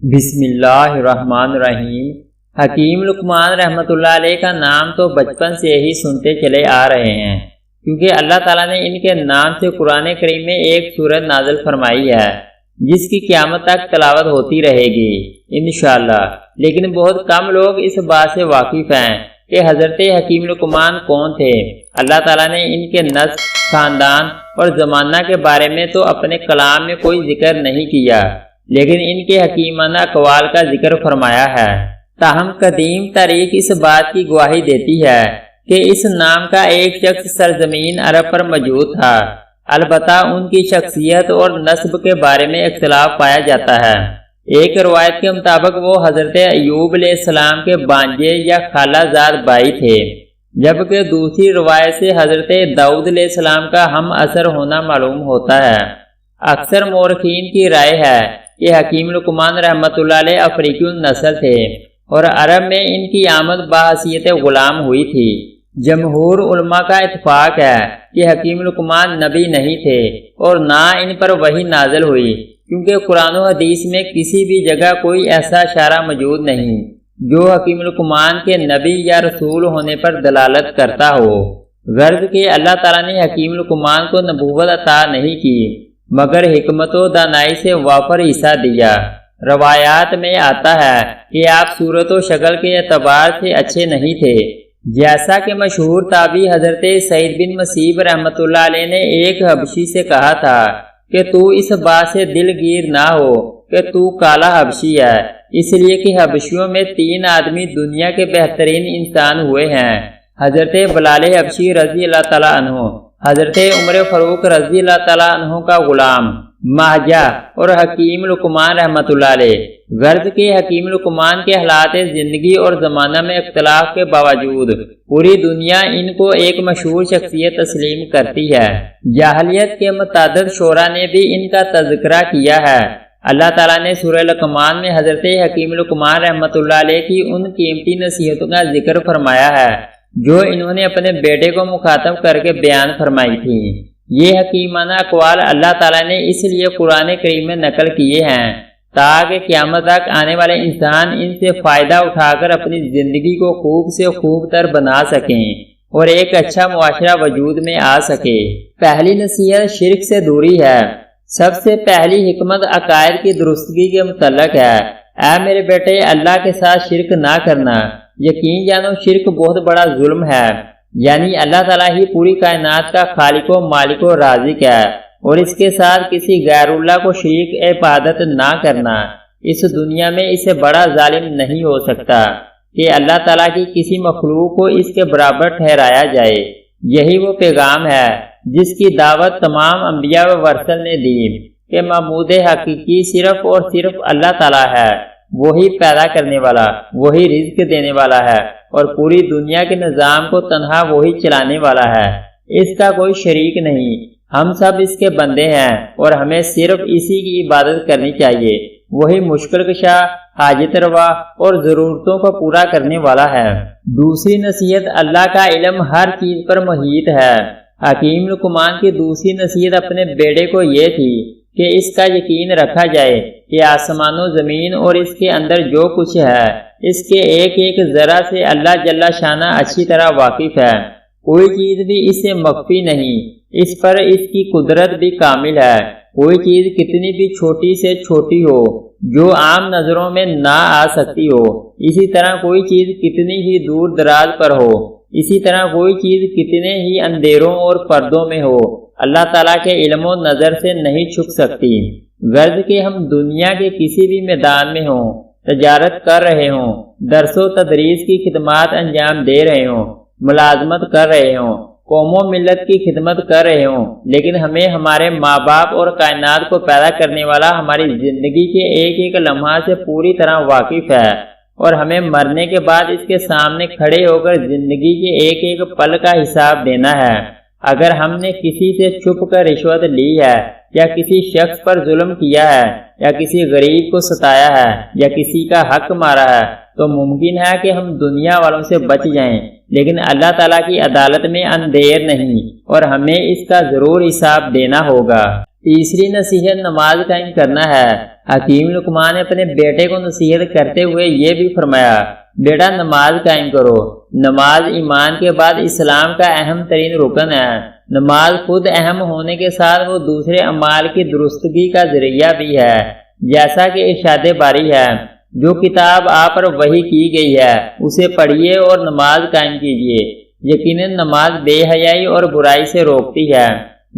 بسم اللہ الرحمن الرحیم۔ حکیم لقمان رحمۃ اللہ علیہ کا نام تو بچپن سے ہی سنتے چلے آ رہے ہیں، کیونکہ اللہ تعالیٰ نے ان کے نام سے قرآن کریم میں ایک سورت نازل فرمائی ہے جس کی قیامت تک تلاوت ہوتی رہے گی انشاءاللہ۔ لیکن بہت کم لوگ اس بات سے واقف ہیں کہ حضرت حکیم لقمان کون تھے۔ اللہ تعالیٰ نے ان کے نسب، خاندان اور زمانہ کے بارے میں تو اپنے کلام میں کوئی ذکر نہیں کیا، لیکن ان کے حکیمانہ اقوال کا ذکر فرمایا ہے۔ تاہم قدیم تاریخ اس بات کی گواہی دیتی ہے کہ اس نام کا ایک شخص سرزمین عرب پر موجود تھا، البتہ ان کی شخصیت اور نسب کے بارے میں اختلاف پایا جاتا ہے۔ ایک روایت کے مطابق وہ حضرت ایوب علیہ السلام کے بانجے یا خالہ زاد بھائی تھے، جبکہ دوسری روایت سے حضرت داؤد علیہ السلام کا ہم عصر ہونا معلوم ہوتا ہے۔ اکثر مورخین کی رائے ہے کہ حکیم لقمان رحمۃ اللہ علیہ افریقی النسل تھے اور عرب میں ان کی آمد بحیثیت غلام ہوئی تھی۔ جمہور علماء کا اتفاق ہے کہ حکیم لقمان نبی نہیں تھے اور نہ ان پر وحی نازل ہوئی، کیونکہ قرآن و حدیث میں کسی بھی جگہ کوئی ایسا اشارہ موجود نہیں جو حکیم لقمان کے نبی یا رسول ہونے پر دلالت کرتا ہو۔ غرض کہ اللہ تعالیٰ نے حکیم لقمان کو نبوت عطا نہیں کی، مگر حکمت و دانائی سے وافر حصہ دیا۔ روایات میں آتا ہے کہ آپ صورت و شکل کے اعتبار سے اچھے نہیں تھے، جیسا کہ مشہور تابعی حضرت سعید بن مسیب رحمۃ اللہ علیہ نے ایک حبشی سے کہا تھا کہ تو اس بات سے دل گیر نہ ہو کہ تو کالا حبشی ہے، اس لیے کہ حبشیوں میں 3 آدمی دنیا کے بہترین انسان ہوئے ہیں، حضرت بلال حبشی رضی اللہ تعالیٰ عنہ، حضرت عمر فاروق رضی اللہ تعالیٰ عنہ کا غلام مہجہ اور حکیم لقمان رحمۃ اللہ علیہ۔ غرض کہ حکیم لقمان کے حالات زندگی اور زمانہ میں اختلاف کے باوجود پوری دنیا ان کو ایک مشہور شخصیت تسلیم کرتی ہے۔ جاہلیت کے متعدد شعراء نے بھی ان کا تذکرہ کیا ہے۔ اللہ تعالیٰ نے سورہ لقمان میں حضرت حکیم لقمان رحمۃ اللہ علیہ کی ان قیمتی نصیحتوں کا ذکر فرمایا ہے جو انہوں نے اپنے بیٹے کو مخاطب کر کے بیان فرمائی تھی۔ یہ حکیمانہ اقوال اللہ تعالیٰ نے اس لیے قرآن کریم میں نقل کیے ہیں تاکہ قیامت تک آنے والے انسان ان سے فائدہ اٹھا کر اپنی زندگی کو خوب سے خوب تر بنا سکیں اور ایک اچھا معاشرہ وجود میں آ سکے۔ پہلی نصیحت شرک سے دوری ہے۔ سب سے پہلی حکمت عقائد کی درستگی کے متعلق ہے۔ اے میرے بیٹے، اللہ کے ساتھ شرک نہ کرنا۔ یقین جانو شرک بہت بڑا ظلم ہے، یعنی اللہ تعالیٰ ہی پوری کائنات کا خالق و مالک و رازق ہے اور اس کے ساتھ کسی غیر اللہ کو شریک عبادت نہ کرنا۔ اس دنیا میں اس سے بڑا ظالم نہیں ہو سکتا کہ اللہ تعالیٰ کی کسی مخلوق کو اس کے برابر ٹھہرایا جائے۔ یہی وہ پیغام ہے جس کی دعوت تمام انبیاء و مرسل نے دی کہ معبود حقیقی صرف اور صرف اللہ تعالیٰ ہے، وہی پیدا کرنے والا، وہی رزق دینے والا ہے اور پوری دنیا کے نظام کو تنہا وہی چلانے والا ہے، اس کا کوئی شریک نہیں۔ ہم سب اس کے بندے ہیں اور ہمیں صرف اسی کی عبادت کرنی چاہیے۔ وہی مشکل کشا، حاجت روا اور ضرورتوں کو پورا کرنے والا ہے۔ دوسری نصیحت، اللہ کا علم ہر چیز پر محیط ہے۔ حکیم لقمان کی دوسری نصیحت اپنے بیٹے کو یہ تھی کہ اس کا یقین رکھا جائے کہ آسمان و زمین اور اس کے اندر جو کچھ ہے، اس کے ایک ایک ذرہ سے اللہ جل شانہ اچھی طرح واقف ہے۔ کوئی چیز بھی اس سے مخفی نہیں، اس پر اس کی قدرت بھی کامل ہے۔ کوئی چیز کتنی بھی چھوٹی سے چھوٹی ہو جو عام نظروں میں نہ آ سکتی ہو، اسی طرح کوئی چیز کتنی ہی دور دراز پر ہو، اسی طرح کوئی چیز کتنے ہی اندھیروں اور پردوں میں ہو، اللہ تعالیٰ کے علم و نظر سے نہیں چھپ سکتی۔ غرض کہ ہم دنیا کے کسی بھی میدان میں ہوں، تجارت کر رہے ہوں، درس و تدریس کی خدمات انجام دے رہے ہوں، ملازمت کر رہے ہوں، قوم و ملت کی خدمت کر رہے ہوں، لیکن ہمیں ہمارے ماں باپ اور کائنات کو پیدا کرنے والا ہماری زندگی کے ایک ایک لمحہ سے پوری طرح واقف ہے اور ہمیں مرنے کے بعد اس کے سامنے کھڑے ہو کر زندگی کے ایک ایک پل کا حساب دینا ہے۔ اگر ہم نے کسی سے چھپ کر رشوت لی ہے یا کسی شخص پر ظلم کیا ہے یا کسی غریب کو ستایا ہے یا کسی کا حق مارا ہے تو ممکن ہے کہ ہم دنیا والوں سے بچ جائیں، لیکن اللہ تعالیٰ کی عدالت میں اندھیر نہیں اور ہمیں اس کا ضرور حساب دینا ہوگا۔ تیسری نصیحت نماز قائم کرنا ہے۔ حکیم لقمان نے اپنے بیٹے کو نصیحت کرتے ہوئے یہ بھی فرمایا، بیٹا نماز قائم کرو۔ نماز ایمان کے بعد اسلام کا اہم ترین رکن ہے۔ نماز خود اہم ہونے کے ساتھ وہ دوسرے اعمال کی درستگی کا ذریعہ بھی ہے، جیسا کہ ارشاد باری ہے، جو کتاب آپ پر وحی کی گئی ہے اسے پڑھیے اور نماز قائم کیجیے، یقیناً نماز بے حیائی اور برائی سے روکتی ہے۔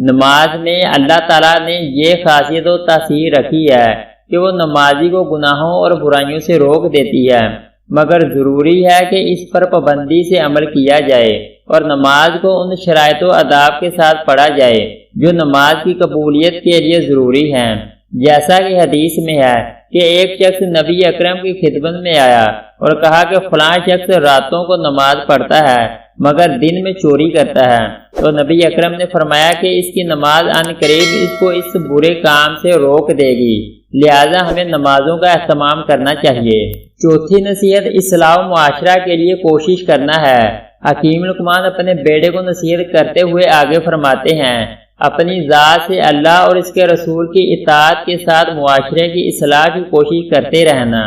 نماز میں اللہ تعالیٰ نے یہ خاصیت و تاثیر رکھی ہے کہ وہ نمازی کو گناہوں اور برائیوں سے روک دیتی ہے، مگر ضروری ہے کہ اس پر پابندی سے عمل کیا جائے اور نماز کو ان شرائط و آداب کے ساتھ پڑھا جائے جو نماز کی قبولیت کے لیے ضروری ہیں۔ جیسا کہ حدیث میں ہے کہ ایک شخص نبی اکرم کی خدمت میں آیا اور کہا کہ فلاں شخص راتوں کو نماز پڑھتا ہے مگر دن میں چوری کرتا ہے، تو نبی اکرم نے فرمایا کہ اس کی نماز عن قریب اس کو اس برے کام سے روک دے گی، لہذا ہمیں نمازوں کا اہتمام کرنا چاہیے۔ چوتھی نصیحت اصلاح و معاشرہ کے لیے کوشش کرنا ہے۔ حکیم لقمان اپنے بیٹے کو نصیحت کرتے ہوئے آگے فرماتے ہیں، اپنی ذات سے اللہ اور اس کے رسول کی اطاعت کے ساتھ معاشرے کی اصلاح کی کوشش کرتے رہنا،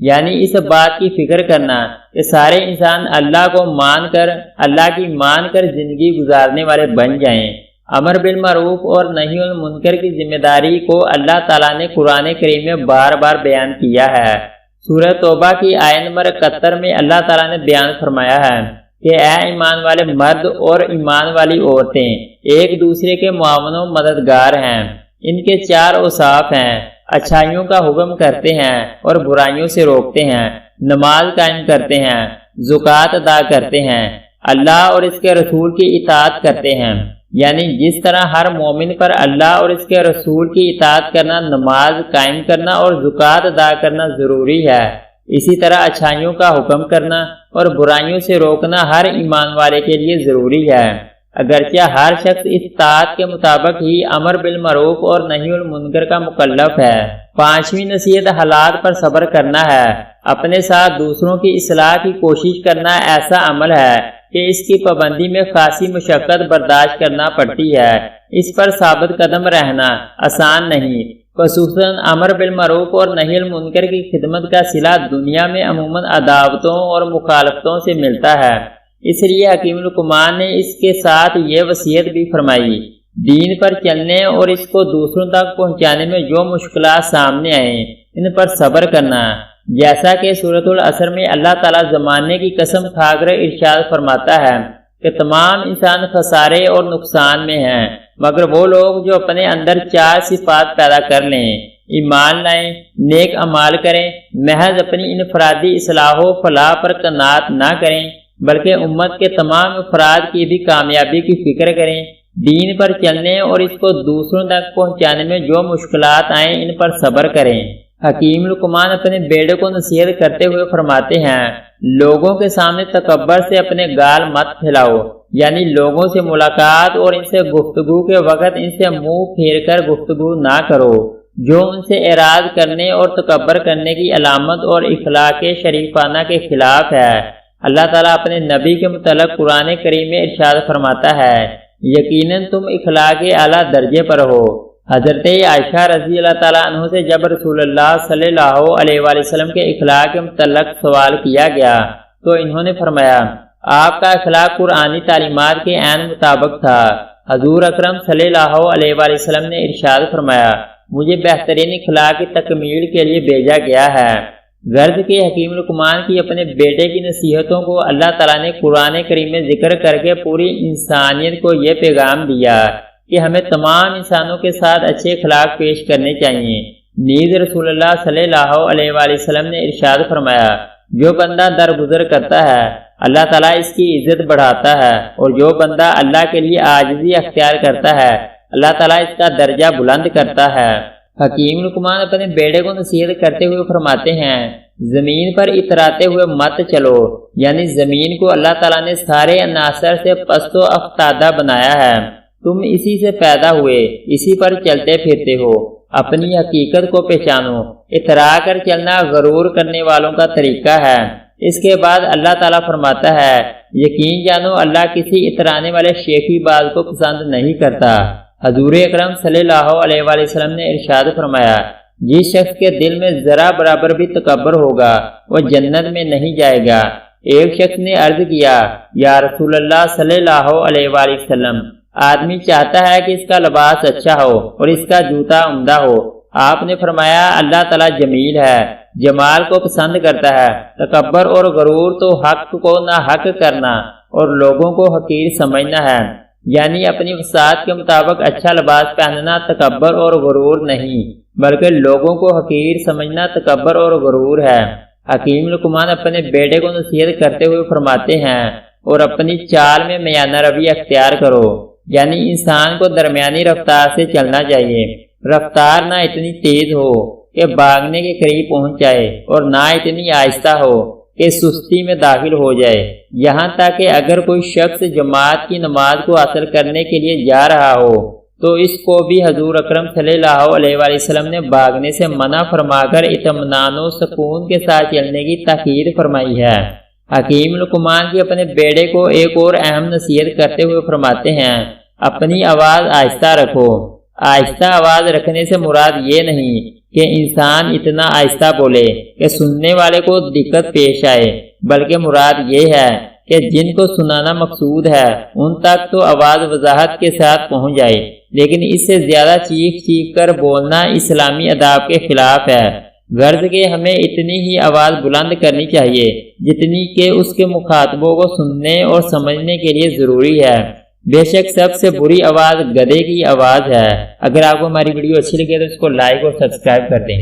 یعنی اس بات کی فکر کرنا کہ سارے انسان اللہ کو مان کر زندگی گزارنے والے بن جائیں۔ امر بالمعروف اور نہی عن المنکر کی ذمہ داری کو اللہ تعالیٰ نے قرآن کریم میں بار بار بیان کیا ہے۔ سورہ توبہ کی آیت نمبر 71 میں اللہ تعالیٰ نے بیان فرمایا ہے کہ اے ایمان والے مرد اور ایمان والی عورتیں ایک دوسرے کے معاون و مددگار ہیں۔ ان کے 4 اوصاف ہیں، اچھائیوں کا حکم کرتے ہیں اور برائیوں سے روکتے ہیں، نماز قائم کرتے ہیں، زکوٰۃ ادا کرتے ہیں، اللہ اور اس کے رسول کی اطاعت کرتے ہیں۔ یعنی جس طرح ہر مومن پر اللہ اور اس کے رسول کی اطاعت کرنا، نماز قائم کرنا اور زکوٰۃ ادا کرنا ضروری ہے، اسی طرح اچھائیوں کا حکم کرنا اور برائیوں سے روکنا ہر ایمان والے کے لیے ضروری ہے، اگرچہ ہر شخص اس اطاعت کے مطابق ہی امر بالمعروف اور نہی عن المنکر کا مکلف ہے۔ 5ویں نصیحت حالات پر صبر کرنا ہے۔ اپنے ساتھ دوسروں کی اصلاح کی کوشش کرنا ایسا عمل ہے کہ اس کی پابندی میں خاصی مشقت برداشت کرنا پڑتی ہے۔ اس پر ثابت قدم رہنا آسان نہیں، خصوصاً امر بالمعروف اور نہی عن المنکر کی خدمت کا صلہ دنیا میں عموماً عداوتوں اور مخالفتوں سے ملتا ہے۔ اس لیے حکیم لقمان نے اس کے ساتھ یہ وصیت بھی فرمائی، دین پر چلنے اور اس کو دوسروں تک پہنچانے میں جو مشکلات سامنے آئیں ان پر صبر کرنا، جیسا کہ سورۃ العصر میں اللہ تعالیٰ زمانے کی قسم کھا کر ارشاد فرماتا ہے کہ تمام انسان خسارے اور نقصان میں ہیں مگر وہ لوگ جو اپنے اندر 4 صفات پیدا کر لیں، ایمان لائیں، نیک اعمال کریں، محض اپنی انفرادی اصلاح و فلاح پر قناعت نہ کریں بلکہ امت کے تمام افراد کی بھی کامیابی کی فکر کریں، دین پر چلنے اور اس کو دوسروں تک پہنچانے میں جو مشکلات آئیں ان پر صبر کریں۔ حکیم لقمان اپنے بیٹے کو نصیحت کرتے ہوئے فرماتے ہیں، لوگوں کے سامنے تکبر سے اپنے گال مت پھیلاؤ، یعنی لوگوں سے ملاقات اور ان سے گفتگو کے وقت ان سے منہ پھیر کر گفتگو نہ کرو، جو ان سے اعراض کرنے اور تکبر کرنے کی علامت اور اخلاق شریفانہ کے خلاف ہے۔ اللہ تعالیٰ اپنے نبی کے متعلق قرآن کریم میں ارشاد فرماتا ہے، یقیناً تم اخلاق اعلیٰ درجے پر ہو۔ حضرت عائشہ رضی اللہ تعالیٰ عنہ سے جب رسول اللہ صلی اللہ علیہ وآلہ وسلم کے اخلاق کے متعلق سوال کیا گیا تو انہوں نے فرمایا، آپ کا اخلاق قرآنی تعلیمات کے عین مطابق تھا۔ حضور اکرم صلی اللہ علیہ وآلہ وسلم نے ارشاد فرمایا، مجھے بہترین اخلاق کی تکمیل کے لیے بھیجا گیا ہے۔ غرض کے حکیم لقمان کی اپنے بیٹے کی نصیحتوں کو اللہ تعالیٰ نے قرآن کریم میں ذکر کر کے پوری انسانیت کو یہ پیغام دیا کہ ہمیں تمام انسانوں کے ساتھ اچھے اخلاق پیش کرنے چاہیے۔ نیز رسول اللہ صلی اللہ علیہ وآلہ وسلم نے ارشاد فرمایا، جو بندہ درگزر کرتا ہے اللہ تعالیٰ اس کی عزت بڑھاتا ہے، اور جو بندہ اللہ کے لیے عاجزی اختیار کرتا ہے اللہ تعالیٰ اس کا درجہ بلند کرتا ہے۔ حکیم لقمان اپنے بیٹے کو نصیحت کرتے ہوئے فرماتے ہیں، زمین پر اتراتے ہوئے مت چلو، یعنی زمین کو اللہ تعالیٰ نے سارے عناصر سے پست و افتادہ بنایا ہے، تم اسی سے پیدا ہوئے، اسی پر چلتے پھرتے ہو، اپنی حقیقت کو پہچانو۔ اترا کر چلنا غرور کرنے والوں کا طریقہ ہے۔ اس کے بعد اللہ تعالیٰ فرماتا ہے، یقین جانو اللہ کسی اترانے والے شیخی باز کو پسند نہیں کرتا۔ حضور اکرم صلی اللہ علیہ وآلہ وسلم نے ارشاد فرمایا، جس شخص کے دل میں ذرا برابر بھی تکبر ہوگا وہ جنت میں نہیں جائے گا۔ ایک شخص نے عرض کیا، یا رسول اللہ صلی اللہ علیہ وآلہ وسلم، آدمی چاہتا ہے کہ اس کا لباس اچھا ہو اور اس کا جوتا عمدہ ہو۔ آپ نے فرمایا، اللہ تعالیٰ جمیل ہے، جمال کو پسند کرتا ہے۔ تکبر اور غرور تو حق کو ناحق کرنا اور لوگوں کو حقیر سمجھنا ہے، یعنی اپنی وسعت کے مطابق اچھا لباس پہننا تکبر اور غرور نہیں، بلکہ لوگوں کو حقیر سمجھنا تکبر اور غرور ہے۔ حکیم لقمان اپنے بیٹے کو نصیحت کرتے ہوئے فرماتے ہیں، اور اپنی چال میں میانہ روی اختیار کرو، یعنی انسان کو درمیانی رفتار سے چلنا چاہیے۔ رفتار نہ اتنی تیز ہو کہ بھاگنے کے قریب پہنچ جائے اور نہ اتنی آہستہ ہو کہ سستی میں داخل ہو جائے، یہاں تک کہ اگر کوئی شخص جماعت کی نماز کو حاصل کرنے کے لیے جا رہا ہو تو اس کو بھی حضور اکرم صلی اللہ علیہ وآلہ وسلم نے بھاگنے سے منع فرما کر اطمینان و سکون کے ساتھ چلنے کی تاکید فرمائی ہے۔ حکیم لقمان کی اپنے بیٹے کو ایک اور اہم نصیحت کرتے ہوئے فرماتے ہیں، اپنی آواز آہستہ رکھو۔ آہستہ آواز رکھنے سے مراد یہ نہیں کہ انسان اتنا آہستہ بولے کہ سننے والے کو دقت پیش آئے، بلکہ مراد یہ ہے کہ جن کو سنانا مقصود ہے ان تک تو آواز وضاحت کے ساتھ پہنچ جائے، لیکن اس سے زیادہ چیخ چیخ کر بولنا اسلامی آداب کے خلاف ہے۔ غرض کہ ہمیں اتنی ہی آواز بلند کرنی چاہیے جتنی کہ اس کے مخاطبوں کو سننے اور سمجھنے کے لیے ضروری ہے۔ بے شک سب سے بری آواز گدھے کی آواز ہے۔ اگر آپ کو ہماری ویڈیو اچھی لگے تو اس کو لائک اور سبسکرائب کر دیں۔